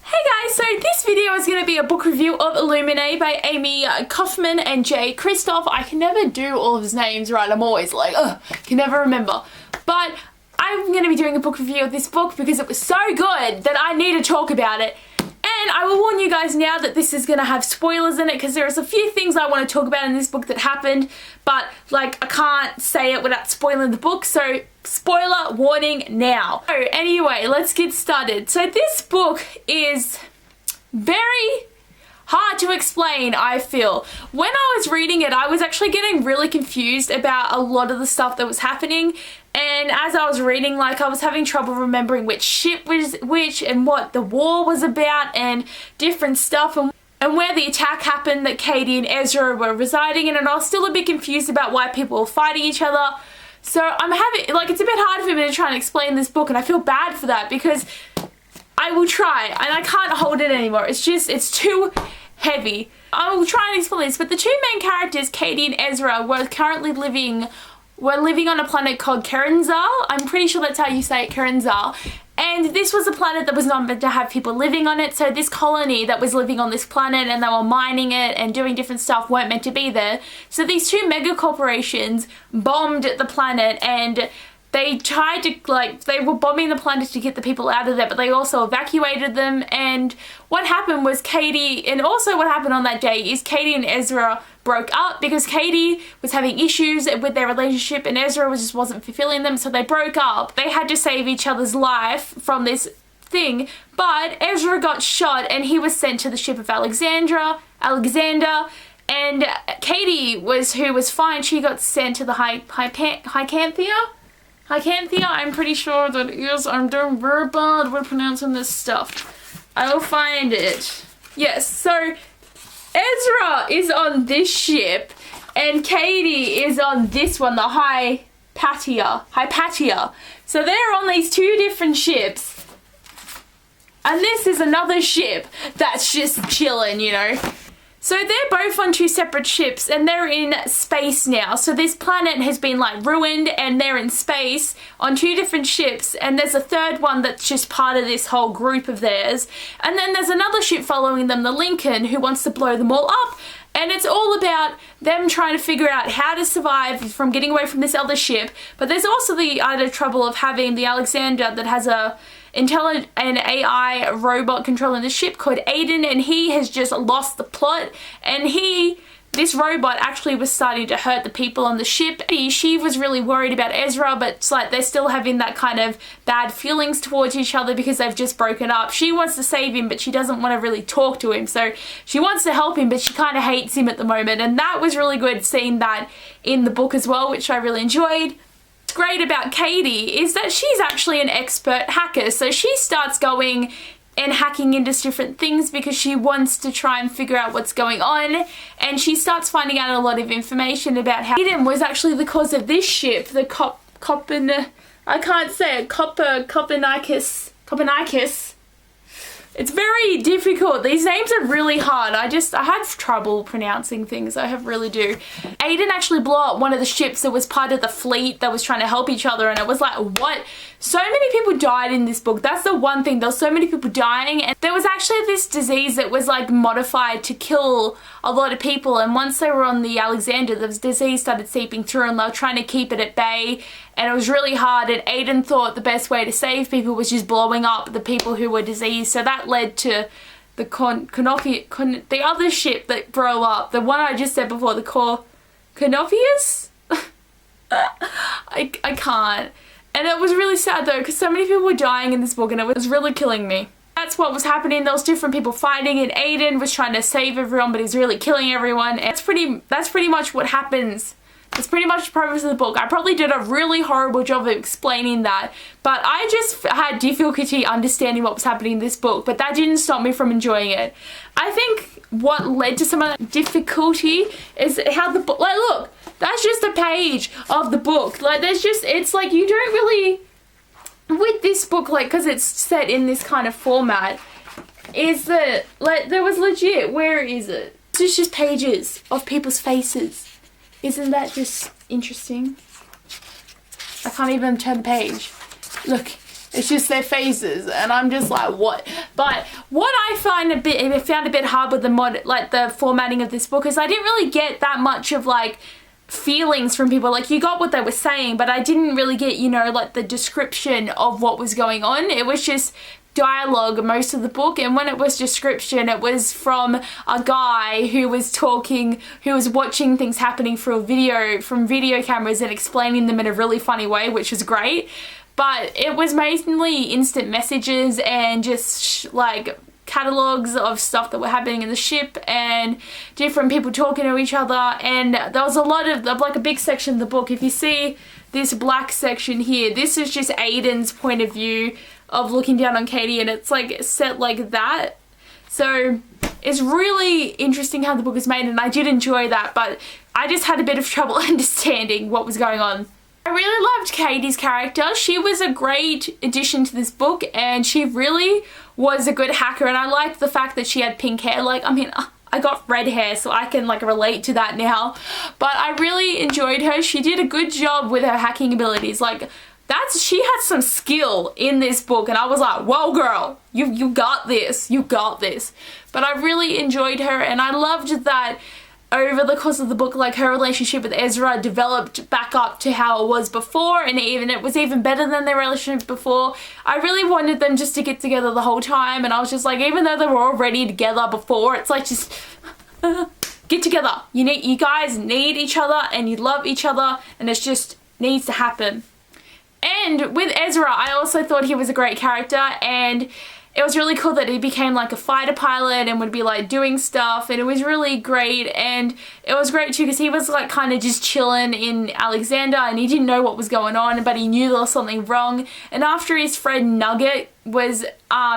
Hey guys, so this video is going to be a book review of Illuminae by Amy Kaufman and Jay Kristoff. I can never do all of his names right, I'm always like, ugh, can never remember. But I'm going to be doing a book review of this book because it was so good that I need to talk about it. And I will warn you guys now that this is going to have spoilers in it because there's a few things I want to talk about in this book that happened, but like I can't say it without spoiling the book, so spoiler warning now. So anyway, let's get started. So this book is very hard to explain, I feel. When I was reading it, I was actually getting really confused about a lot of the stuff that was happening. And as I was reading, like, I was having trouble remembering which ship was which and what the war was about and different stuff and where the attack happened that Katie and Ezra were residing in, and I was still a bit confused about why people were fighting each other. So I'm having, like, it's a bit hard for me to try and explain this book, and I feel bad for that because I will try and I can't hold it anymore. It's just, it's too heavy. I will try and explain this, but the two main characters, Katie and Ezra, were currently living on a planet called Kerenzal. I'm pretty sure that's how you say it, Kerenzal. And this was a planet that was not meant to have people living on it, so this colony that was living on this planet and they were mining it and doing different stuff weren't meant to be there. So these two mega corporations bombed the planet, and they tried to, like, they were bombing the planet to get the people out of there, but they also evacuated them. And what happened was and also what happened on that day is Katie and Ezra broke up because Katie was having issues with their relationship and Ezra just wasn't fulfilling them, so they broke up. They had to save each other's life from this thing, but Ezra got shot and he was sent to the ship of Alexander, and Katie who was fine, she got sent to the Hycanthia, I'm pretty sure that is. I'm doing very bad with pronouncing this stuff. I will find it. Yes, so Ezra is on this ship and Katie is on this one, the Hypatia. So they're on these two different ships. And this is another ship that's just chilling, you know. So they're both on two separate ships and they're in space now. So this planet has been like ruined and they're in space on two different ships, and there's a third one that's just part of this whole group of theirs. And then there's another ship following them, the Lincoln, who wants to blow them all up. And it's all about them trying to figure out how to survive from getting away from this other ship. But there's also the added trouble of having the Alexander that has an AI robot controlling the ship called Aiden, and he has just lost the plot, and this robot actually was starting to hurt the people on the ship. She was really worried about Ezra, but it's like they're still having that kind of bad feelings towards each other because they've just broken up. She wants to save him, but she doesn't want to really talk to him, so she wants to help him, but she kind of hates him at the moment. And that was really good, seeing that in the book as well, which I really enjoyed. What's great about Katie is that she's actually an expert hacker, so she starts going and hacking into different things because she wants to try and figure out what's going on, and she starts finding out a lot of information about how Aiden was actually the cause of this ship, the Copernicus. It's very difficult. These names are really hard. I have trouble pronouncing things. I really do. Aiden actually blew up one of the ships that was part of the fleet that was trying to help each other, and it was like, what? So many people died in this book. That's the one thing. There was so many people dying, and there was actually this disease that was like modified to kill a lot of people, and once they were on the Alexander, the disease started seeping through and they were trying to keep it at bay, and it was really hard, and Aiden thought the best way to save people was just blowing up the people who were diseased. So that led to the other ship that blew up, the one I just said before, the Conopius? I can't. And it was really sad though, because so many people were dying in this book and it was really killing me. That's what was happening. There was different people fighting, and Aiden was trying to save everyone, but he's really killing everyone. And that's pretty much what happens. That's pretty much the premise of the book. I probably did a really horrible job of explaining that, but I just had difficulty understanding what was happening in this book, but that didn't stop me from enjoying it. I think what led to some of that difficulty is how the book, like, look, that's just a page of the book. Like, it's like you don't really, with this book, like, because it's set in this kind of format, is that, like, there was legit, where is it? It's just pages of people's faces. Isn't that just interesting? I can't even turn the page. Look, It's just their faces, and I'm just like, what? But what I found a bit hard with the formatting of this book is I didn't really get that much of like feelings from people. Like, you got what they were saying, but I didn't really get, you know, like the description of what was going on. It was just dialogue most of the book, and when it was description, it was from a guy who was watching things happening from video cameras and explaining them in a really funny way, which was great. But it was mainly instant messages and just like catalogues of stuff that were happening in the ship and different people talking to each other. And there was a lot of like a big section of the book. If you see this black section here, this is just Aiden's point of view of looking down on Katie, and it's like set like that. So it's really interesting how the book is made, and I did enjoy that, but I just had a bit of trouble understanding what was going on. I really loved Katie's character. She was a great addition to this book, and she really was a good hacker, and I liked the fact that she had pink hair. Like, I mean, I got red hair, so I can like relate to that now, but I really enjoyed her. She did a good job with her hacking abilities. Like, she had some skill in this book, and I was like, whoa girl, you got this, you got this. But I really enjoyed her, and I loved that over the course of the book, like, her relationship with Ezra developed back up to how it was before, and it was even better than their relationship before. I really wanted them just to get together the whole time, and I was just like, even though they were already together before, it's like, just get together. You guys need each other, and you love each other, and it just needs to happen. And with Ezra, I also thought he was a great character, and it was really cool that he became like a fighter pilot and would be like doing stuff, and it was really great. And it was great too because he was like kind of just chilling in Alexander, and he didn't know what was going on, but he knew there was something wrong. And after his friend Nugget was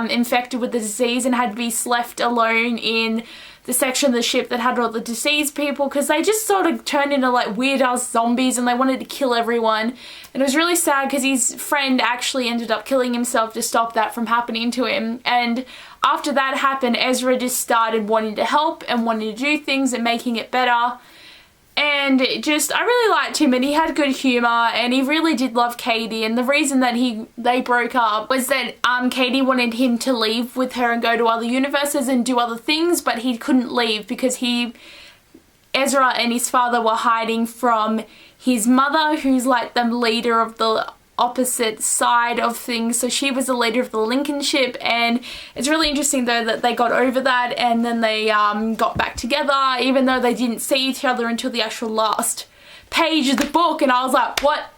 infected with the disease and had to be left alone in the section of the ship that had all the diseased people, because they just sort of turned into like weird ass zombies and they wanted to kill everyone. And it was really sad because his friend actually ended up killing himself to stop that from happening to him. And after that happened, Ezra just started wanting to help and wanting to do things and making it better. And I really liked him, and he had good humour, and he really did love Katie. And the reason that they broke up was that Katie wanted him to leave with her and go to other universes and do other things, but he couldn't leave because Ezra and his father were hiding from his mother, who's like the leader of the opposite side of things. So she was the leader of the Lincoln ship, and it's really interesting though that they got over that, and then they got back together, even though they didn't see each other until the actual last page of the book. And I was like, what?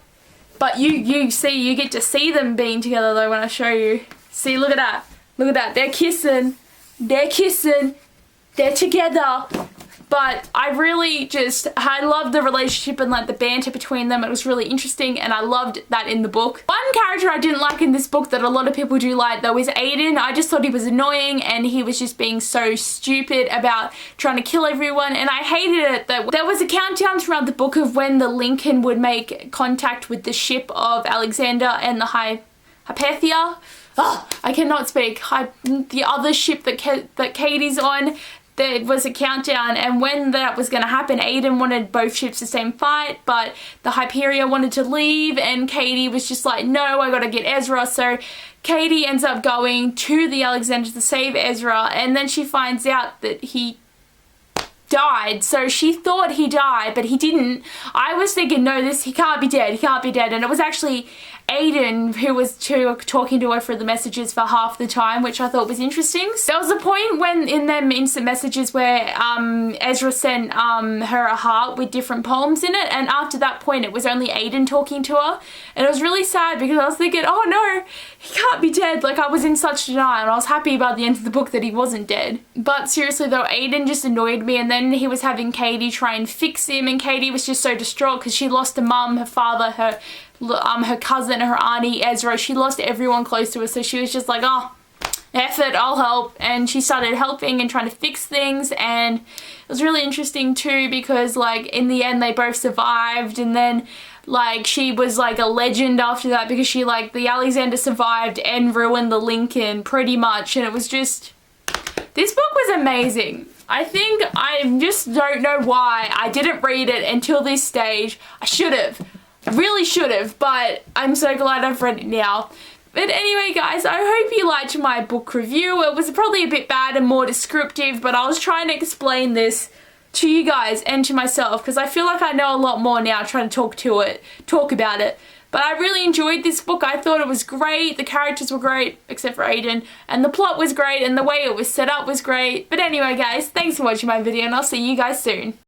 But you get to see them being together though when I show you. See, look at that, they're kissing, they're together. But I loved the relationship and like the banter between them. It was really interesting, and I loved that in the book. One character I didn't like in this book that a lot of people do like though is Aiden. I just thought he was annoying, and he was just being so stupid about trying to kill everyone, and I hated it that there was a countdown throughout the book of when the Lincoln would make contact with the ship of Alexander and the Hypatia. Oh, I cannot speak. The other ship that Katie's on. There was a countdown, and when that was going to happen, Aiden wanted both ships to same fight, but the Hyperion wanted to leave, and Katie was just like, no, I gotta get Ezra. So Katie ends up going to the Alexander to save Ezra, and then she finds out that he died. So she thought he died, but he didn't. I was thinking, no, he can't be dead, and it was actually Aiden who was talking to her through the messages for half the time, which I thought was interesting. There was a point when in them instant messages where Ezra sent her a heart with different poems in it, and after that point it was only Aiden talking to her, and it was really sad because I was thinking, oh no, he can't be dead. Like, I was in such denial, and I was happy by the end of the book that he wasn't dead. But seriously though, Aiden just annoyed me, and then he was having Katie try and fix him, and Katie was just so distraught because she lost her mum, her father, her cousin, her auntie, Ezra. She lost everyone close to her, so she was just like, oh, F it, I'll help. And she started helping and trying to fix things, and it was really interesting too because like in the end they both survived, and then like she was like a legend after that because she the Alexander survived and ruined the Lincoln pretty much, and it was just, this book was amazing. I think I just don't know why I didn't read it until this stage. I should have. Really should have, but I'm so glad I've read it now. But anyway guys, I hope you liked my book review. It was probably a bit bad and more descriptive, but I was trying to explain this to you guys and to myself because I feel like I know a lot more now trying to talk about it. But I really enjoyed this book. I thought it was great. The characters were great, except for Aiden. And the plot was great and the way it was set up was great. But anyway guys, thanks for watching my video and I'll see you guys soon.